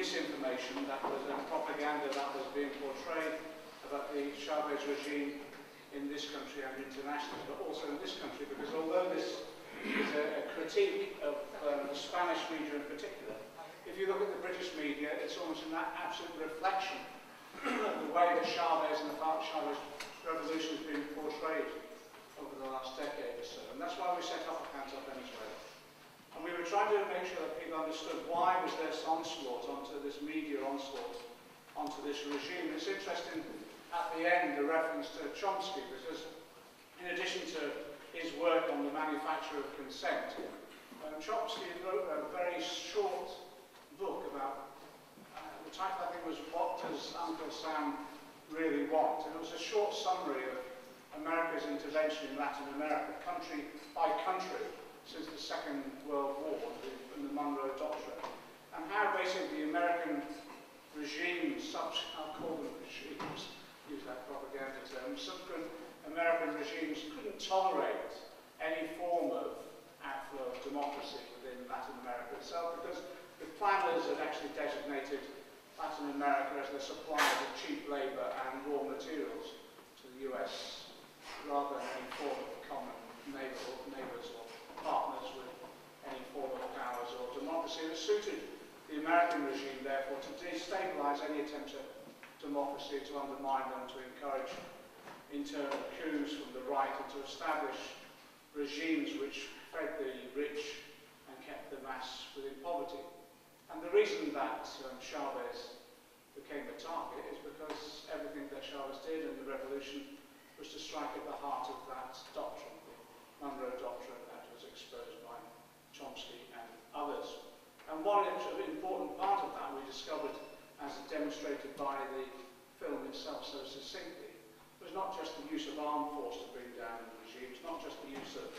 misinformation that was and propaganda that was being portrayed about the Chavez regime in this country and internationally, but also in this country, because although this is a critique of the Spanish media in particular, if you look at the British media, it's almost an absolute reflection of the way that Chavez and the Chavez revolution has been portrayed over the last decade or so. And that's why we set up Hands Off Venezuela. And we were trying to make sure that people understood why was this onslaught onto this media onslaught onto this regime. It's interesting at the end the reference to Chomsky, because in addition to his work on the manufacture of consent, Chomsky wrote a very short book about the title, I think, was What Does Uncle Sam Really Want? And it was a short summary of America's intervention in Latin America, country by country, since the Second World War and the Monroe Doctrine, and how basically the American regimes, I'll call them regimes, use that propaganda term, subsequent American regimes couldn't tolerate any form of outflow of democracy within Latin America itself, because the planners had actually designated Latin America as the supplier of cheap labour and raw materials to the US, rather than any form of common neighbours or partners with any form of powers or democracy. It suited the American regime, therefore, to destabilise any attempt at democracy, to undermine them, to encourage internal coups from the right, and to establish regimes which fed the rich and kept the mass within poverty. And the reason that Chavez became a target is because everything that Chavez did in the revolution was to strike at the heart of that doctrine, the Monroe Doctrine that was exposed by Chomsky and others. And one important part of that we discovered, as demonstrated by the film itself so succinctly, was not just the use of armed force to bring down the regimes, not just the use of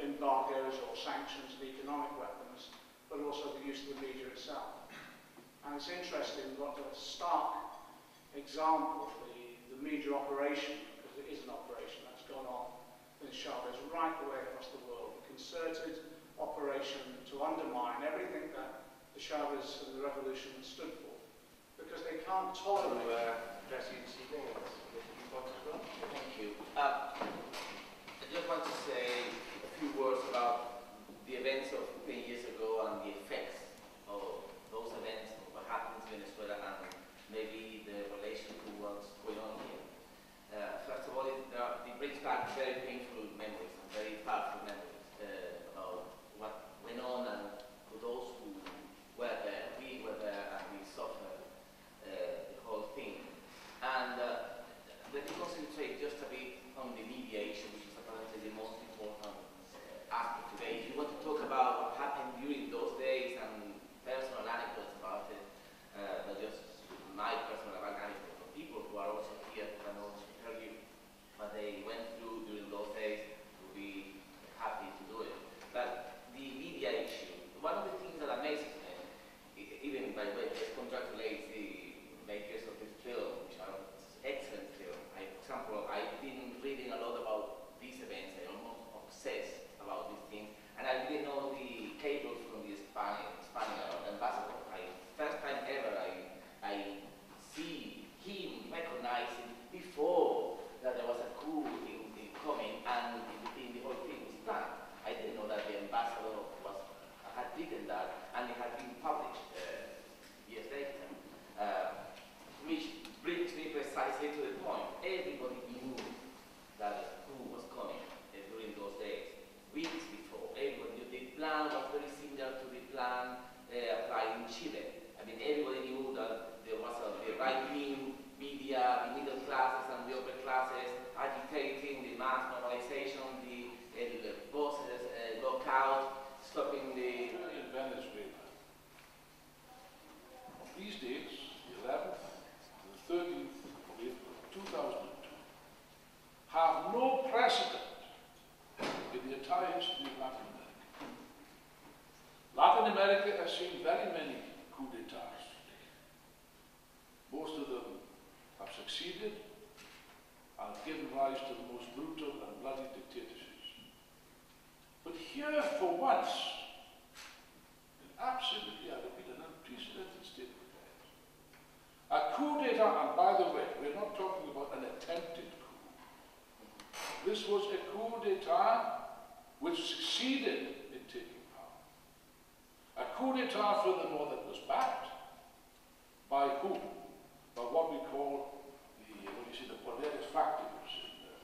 embargoes or sanctions and economic weapons, but also the use of the media itself. And it's interesting what a stark example the media operation, because it is an operation that's gone on in Chavez right the way across the world, a concerted operation to undermine everything that the Chavez and the revolution stood for, because they can't tolerate presidency things. Thank you. I just want to say a few words about the events of 10 years ago and the effects of those events, of what happened in Venezuela, and maybe the relation to what's going on here. First of all, it brings back very painful memories and very powerful memories about what went on, and for those who were there, we were there, and we suffered the whole thing. And let me concentrate just a bit on the mediation, which is apparently the most important aspect today. If you want to talk about what happened during those days and personal anecdotes about it, not just my personal anecdotes, but people who are also here can also tell you what they went through during those days, we'll be happy to do it. But the media issue, one of the things that amazes me, even by the way, just congratulate the makers of this film, which are excellent film. For example, I've been reading a lot about these events. I'm almost obsessed about these things, and I didn't know the cables from the Spanish ambassador. First time ever I see him recognizing before that there was a coup in coming, and the whole thing was planned. I didn't know that the ambassador had written that, and it had been published years later. Which brings me precisely to the point. Everybody knew that a coup was coming during those days, weeks before. Everybody knew the plan was very similar to the plan applied in Chile. I mean, everybody knew that there was the right-wing media, the middle classes and the upper classes agitating the mass mobilization, the bosses lockout, stopping the... In Venezuela, on these dates, the 11th, the 13th of April 2002, have no precedent in the entire history of Latin America. Latin America has seen very many coups d'etats. Most of them have succeeded and given rise to the most brutal and bloody dictatorships. But here, for once, in absolutely, I repeat, an unprecedented state, d'etat, and by the way, we're not talking about an attempted coup. This was a coup d'etat which succeeded in taking power. A coup d'etat, furthermore, that was backed by whom? By what we call the poderes factibles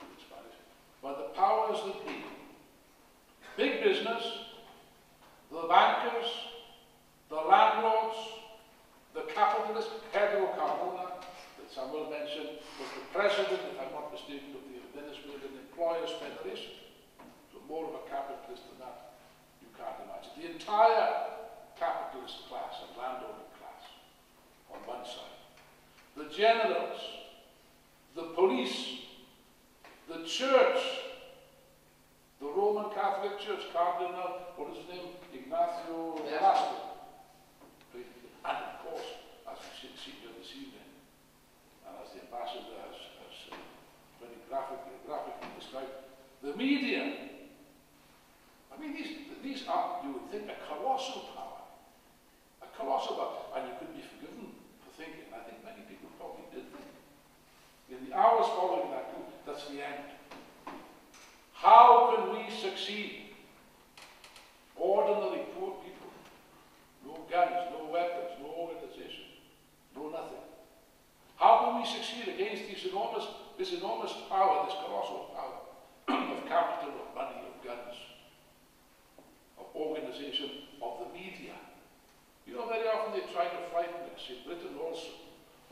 in Spanish, by the powers that be. Big business, the bankers, the landlords, the capitalists. Pedro Carmona, that Samuel mentioned, was the president, if I'm not mistaken, of the Venezuelan Employers Federation. So more of a capitalist than that, you can't imagine. The entire capitalist class and landowning class on one side. The generals, the police, the church, the Roman Catholic Church, Cardinal, what is his name? Ignacio Velasco. And of course, as we see here this evening, and as the ambassador has very graphically described, the media. I mean, these are, you would think, a colossal power. A colossal power. And you could be forgiven for thinking, I think many people probably did think, in the hours following that coup, that's the end. How can we succeed? Ordinary poor people, no guns, no weapons, no organization, no nothing. How can we succeed against this enormous power, this colossal power of capital, of money, of guns, of organization, of the media? You know, very often they try to frighten us, in Britain also.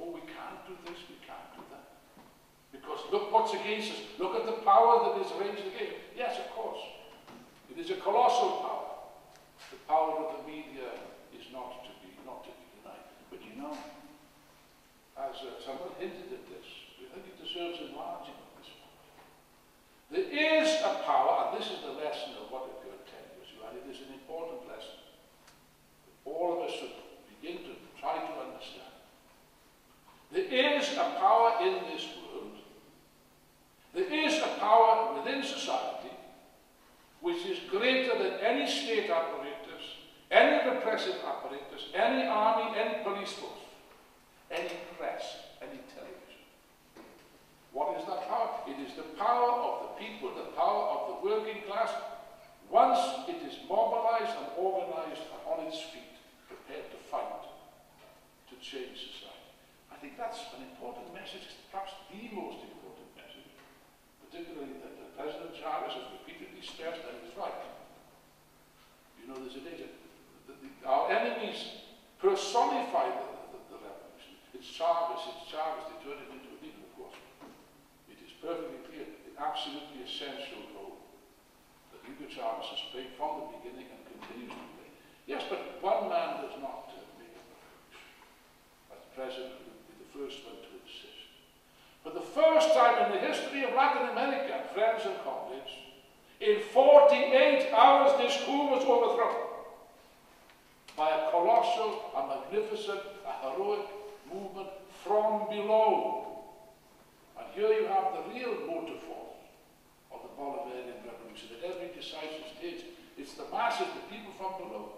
Oh, we can't do this, we can't do that. Because look what's against us. Look at the power that is raged against. Yes, of course. It is a colossal power. The power of the media is not to be denied. But you know, as someone hinted at this, I think it deserves enlarging at this point. There is a power, and this is the lesson of what occurred 10 years ago, and it is an important lesson that all of us should begin to try to understand. There is a power in this world. There is a power within society which is greater than any state apparatus, any repressive apparatus, any army, any police force, any press, any television. What is that power? It is the power of the people, the power of the working class, once it is mobilized and organized and on its feet, prepared to fight, to change society. I think that's an important message, perhaps the most important message, particularly that President Chavez has repeatedly stressed, and he's right. You know, there's a danger. Our enemies personify the revolution. It's Chavez, they turn it into a leader, of course. It is perfectly clear, the absolutely essential role that Hugo Chavez has played from the beginning and continues to play. Yes, but one man does not make a revolution. As the president would be the first one to insist. For the first time in the history of Latin America, friends and colleagues, in 48 hours this coup was overthrown by a colossal, a magnificent, a heroic movement from below. And here you have the real motive force of the Bolivarian revolution. At every decisive stage, it's the masses, the people from below,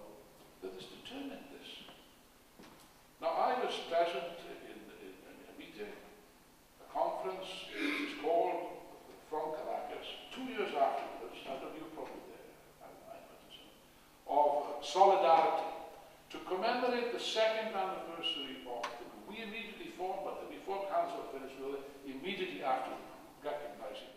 that has determined this. Now, I was present in a meeting, a conference, which is called from Caracas, 2 years afterwards, I don't know, you were probably there, of solidarity, to commemorate the second anniversary of the coup. We immediately formed, but we formed Hands Off Venezuela immediately after recognizing